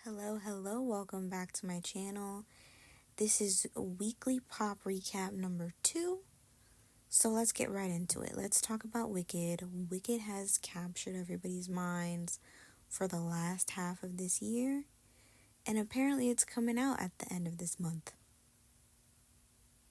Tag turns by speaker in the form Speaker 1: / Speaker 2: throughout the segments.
Speaker 1: Hello, welcome back to my channel. This is weekly pop recap number 2. So let's get right into it. Let's talk about Wicked. Wicked has captured everybody's minds for the last half of this year. And apparently it's coming out at the end of this month.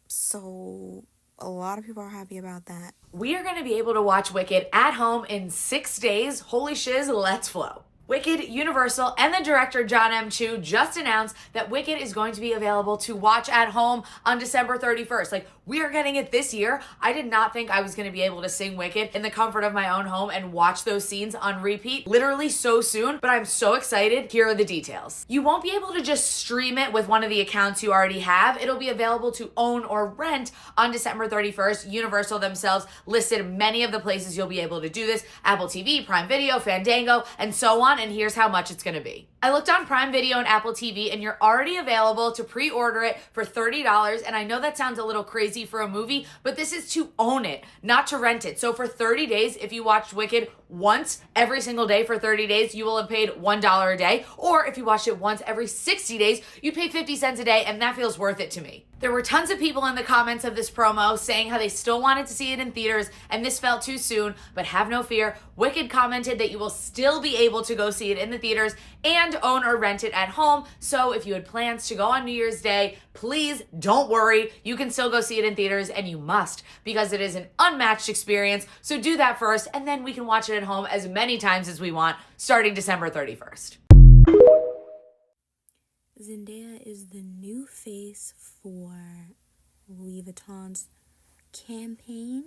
Speaker 1: So a lot of people are happy about that.
Speaker 2: We are going to be able to watch Wicked at home in 6 days. Holy shiz, let's flow. Wicked, Universal, and the director John M. Chu just announced that Wicked is going to be available to watch at home on December 31st. We are getting it this year. I did not think I was going to be able to sing Wicked in the comfort of my own home and watch those scenes on repeat literally so soon, but I'm so excited. Here are the details. You won't be able to just stream it with one of the accounts you already have. It'll be available to own or rent on December 31st. Universal themselves listed many of the places you'll be able to do this: Apple TV, Prime Video, Fandango, and so on. And here's how much it's going to be. I looked on Prime Video and Apple TV, and you're already available to pre-order it for $30. And I know that sounds a little crazy for a movie, but this is to own it, not to rent it. So for 30 days, if you watched Wicked once every single day for 30 days, you will have paid $1 a day. Or if you watched it once every 60 days, you'd pay 50 cents a day, and that feels worth it to me. There were tons of people in the comments of this promo saying how they still wanted to see it in theaters and this felt too soon, but have no fear. Wicked commented that you will still be able to go see it in the theaters and own or rent it at home. So if you had plans to go on New Year's Day, please don't worry. You can still go see it in theaters, and you must, because it is an unmatched experience. So do that first, and then we can watch it at home as many times as we want, starting December 31st.
Speaker 1: Zendaya is the new face for Louis Vuitton's campaign,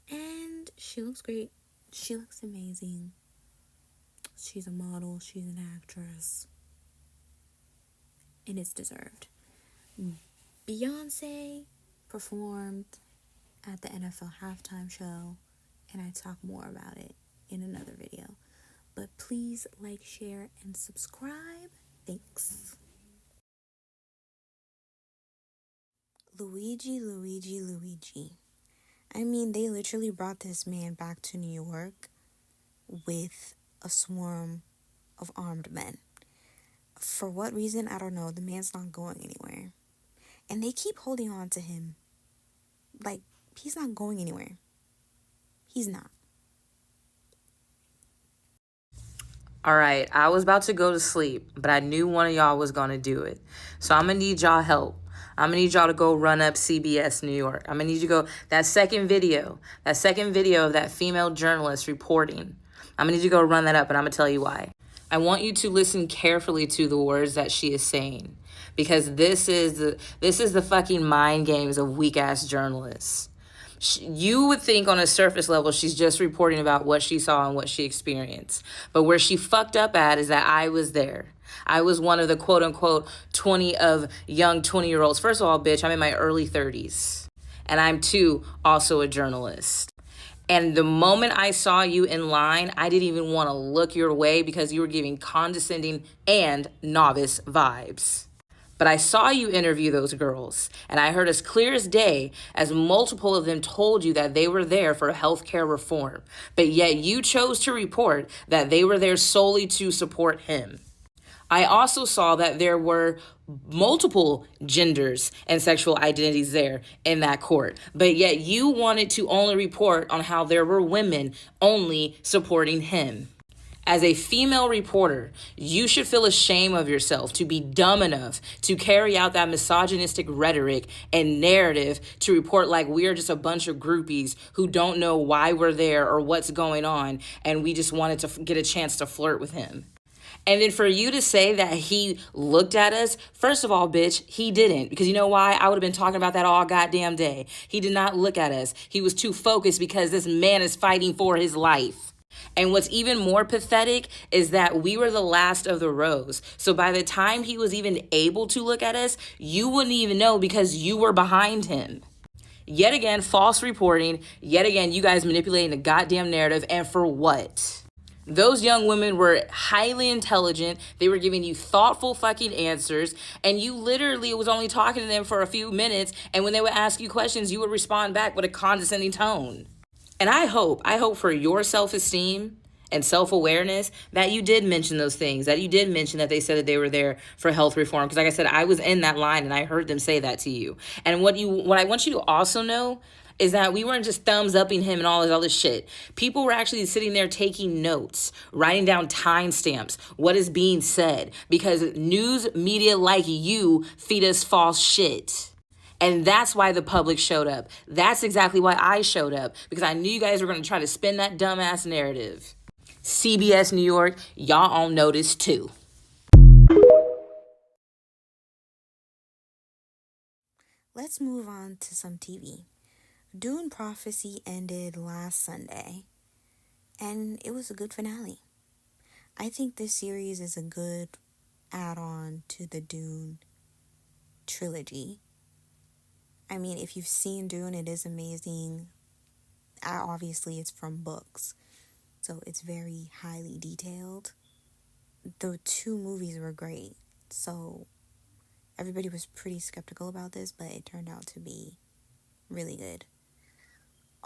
Speaker 1: and she looks great. She looks amazing. She's a model, she's an actress, and it's deserved. Beyonce performed at the NFL halftime show, and I talk more about it in another video. But please like, share, and subscribe. Thanks. Luigi. I mean, they literally brought this man back to New York with a swarm of armed men. For what reason, I don't know. The man's not going anywhere. And they keep holding on to him. He's not going anywhere. He's not.
Speaker 3: All right, I was about to go to sleep, but I knew one of y'all was going to do it. So I'm going to need y'all help. I'm going to need y'all to go run up CBS New York. I'm going to need you to go, that second video of that female journalist reporting, I'm going to need you to go run that up, and I'm going to tell you why. I want you to listen carefully to the words that she is saying, because this is the fucking mind games of weak-ass journalists. You would think on a surface level she's just reporting about what she saw and what she experienced. But where she fucked up at is that I was there. I was one of the quote-unquote 20 of young 20-year-olds. First of all, bitch, I'm in my early 30s. And I'm, too, also a journalist. And the moment I saw you in line, I didn't even want to look your way because you were giving condescending and novice vibes. But I saw you interview those girls, and I heard as clear as day as multiple of them told you that they were there for healthcare reform, but yet you chose to report that they were there solely to support him. I also saw that there were multiple genders and sexual identities there in that court, but yet you wanted to only report on how there were women only supporting him. As a female reporter, you should feel ashamed of yourself to be dumb enough to carry out that misogynistic rhetoric and narrative to report like we are just a bunch of groupies who don't know why we're there or what's going on, and we just wanted to get a chance to flirt with him. And then for you to say that he looked at us, first of all, bitch, he didn't. Because you know why? I would have been talking about that all goddamn day. He did not look at us. He was too focused because this man is fighting for his life. And what's even more pathetic is that we were the last of the rows. So by the time he was even able to look at us, you wouldn't even know because you were behind him. Yet again, false reporting. Yet again, you guys manipulating the goddamn narrative. And for what? Those young women were highly intelligent. They were giving you thoughtful fucking answers. And you literally was only talking to them for a few minutes. And when they would ask you questions, you would respond back with a condescending tone. And I hope for your self-esteem and self-awareness, that you did mention those things, that you did mention that they said that they were there for health reform. Because like I said, I was in that line and I heard them say that to you. And what I want you to also know is that we weren't just thumbs upping him and all this other shit. People were actually sitting there taking notes, writing down timestamps, what is being said, because news media like you feed us false shit. And that's why the public showed up. That's exactly why I showed up, because I knew you guys were going to try to spin that dumbass narrative. CBS New York, y'all on notice too.
Speaker 1: Let's move on to some TV. Dune Prophecy ended last Sunday, and it was a good finale. I think this series is a good add-on to the Dune trilogy. I mean, if you've seen Dune, it is amazing. Obviously, it's from books, so it's very highly detailed. The 2 movies were great, so everybody was pretty skeptical about this, but it turned out to be really good.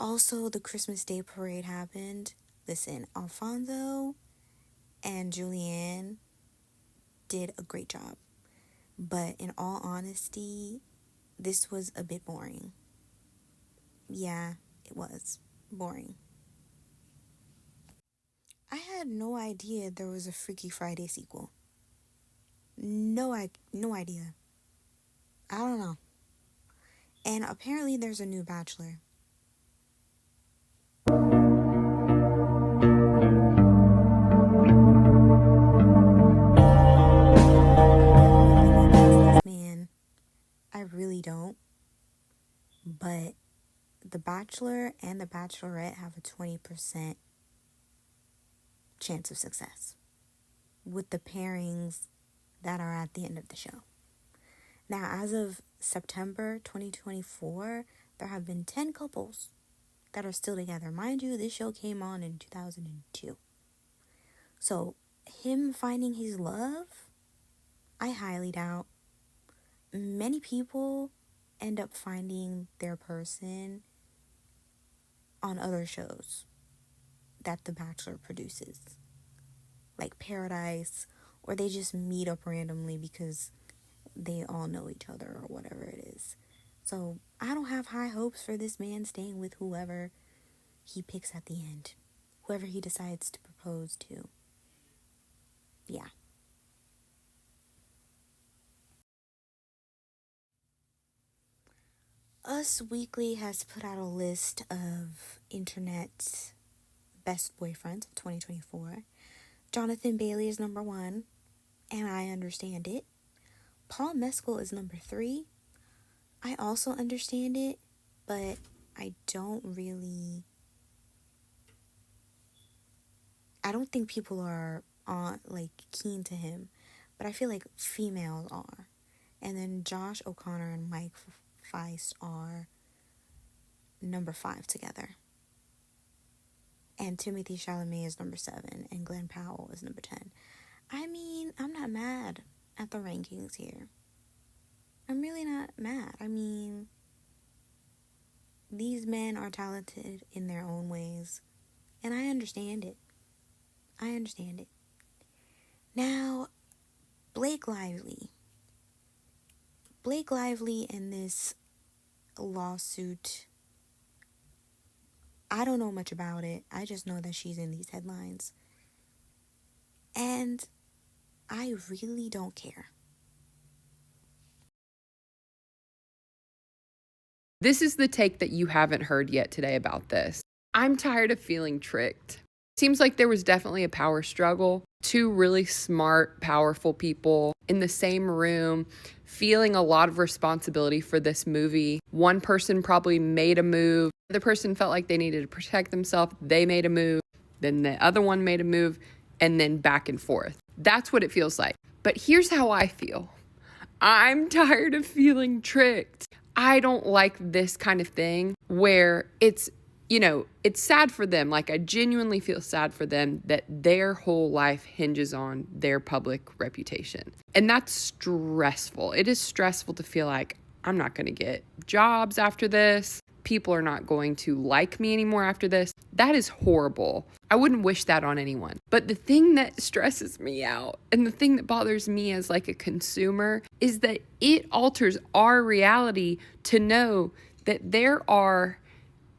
Speaker 1: Also, the Christmas Day parade happened. Listen, Alfonso and Julianne did a great job. But in all honesty, this was a bit boring. Yeah, it was boring. I had no idea there was a Freaky Friday sequel. No idea. I don't know. And apparently there's a new Bachelor. Man, I really don't. But The Bachelor and The Bachelorette have a 20% chance of success with the pairings that are at the end of the show. Now, as of September 2024, there have been 10 couples that are still together. Mind you, this show came on in 2002. So, him finding his love, I highly doubt. Many people end up finding their person on other shows that The Bachelor produces, like Paradise, or they just meet up randomly because they all know each other or whatever it is. So I don't have high hopes for this man staying with whoever he picks at the end, whoever he decides to propose to. Yeah. Us Weekly has put out a list of internet best boyfriends of 2024. Jonathan Bailey is number 1, and I understand it. Paul Mescal is number 3. I also understand it, but I don't think people are keen to him, but I feel like females are. And then Josh O'Connor and Mike Feist are number 5 together. And Timothy Chalamet is number 7, and Glenn Powell is number 10. I mean, I'm not mad at the rankings here. I'm really not mad. I mean, these men are talented in their own ways, and I understand it. Now, Blake Lively and this lawsuit, I don't know much about it. I just know that she's in these headlines. And I really don't care.
Speaker 4: This is the take that you haven't heard yet today about this. I'm tired of feeling tricked. Seems like there was definitely a power struggle. 2 really smart, powerful people in the same room, feeling a lot of responsibility for this movie. One person probably made a move. The other person felt like they needed to protect themselves. They made a move. Then the other one made a move, and then back and forth. That's what it feels like. But here's how I feel. I'm tired of feeling tricked. I don't like this kind of thing where it's sad for them. Like, I genuinely feel sad for them that their whole life hinges on their public reputation. And that's stressful. It is stressful to feel like I'm not going to get jobs after this. people are not going to like me anymore after this. That is horrible. I wouldn't wish that on anyone. But the thing that stresses me out and the thing that bothers me as like a consumer is that it alters our reality to know that there are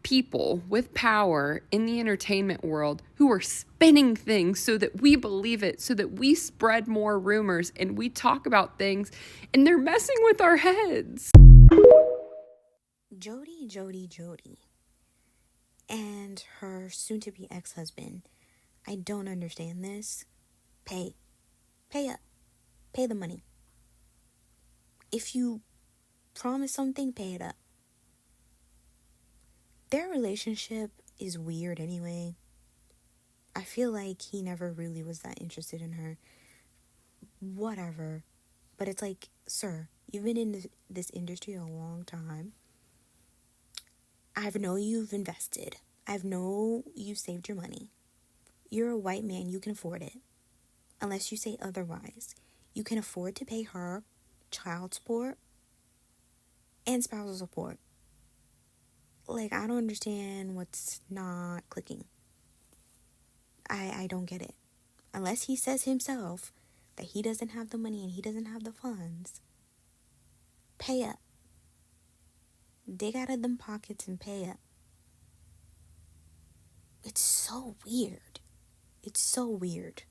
Speaker 4: people with power in the entertainment world who are spinning things so that we believe it, so that we spread more rumors and we talk about things, and they're messing with our heads.
Speaker 1: Jody, and her soon-to-be ex-husband. I don't understand this. Pay up. Pay the money. If you promise something, pay it up. Their relationship is weird anyway. I feel like he never really was that interested in her. Whatever. But it's like, sir, you've been in this industry a long time. I know you've invested. I know you've saved your money. You're a white man. You can afford it. Unless you say otherwise. You can afford to pay her child support and spousal support. Like, I don't understand what's not clicking. I don't get it. Unless he says himself that he doesn't have the money and he doesn't have the funds, pay up. Dig out of them pockets and pay up. It's so weird. It's so weird.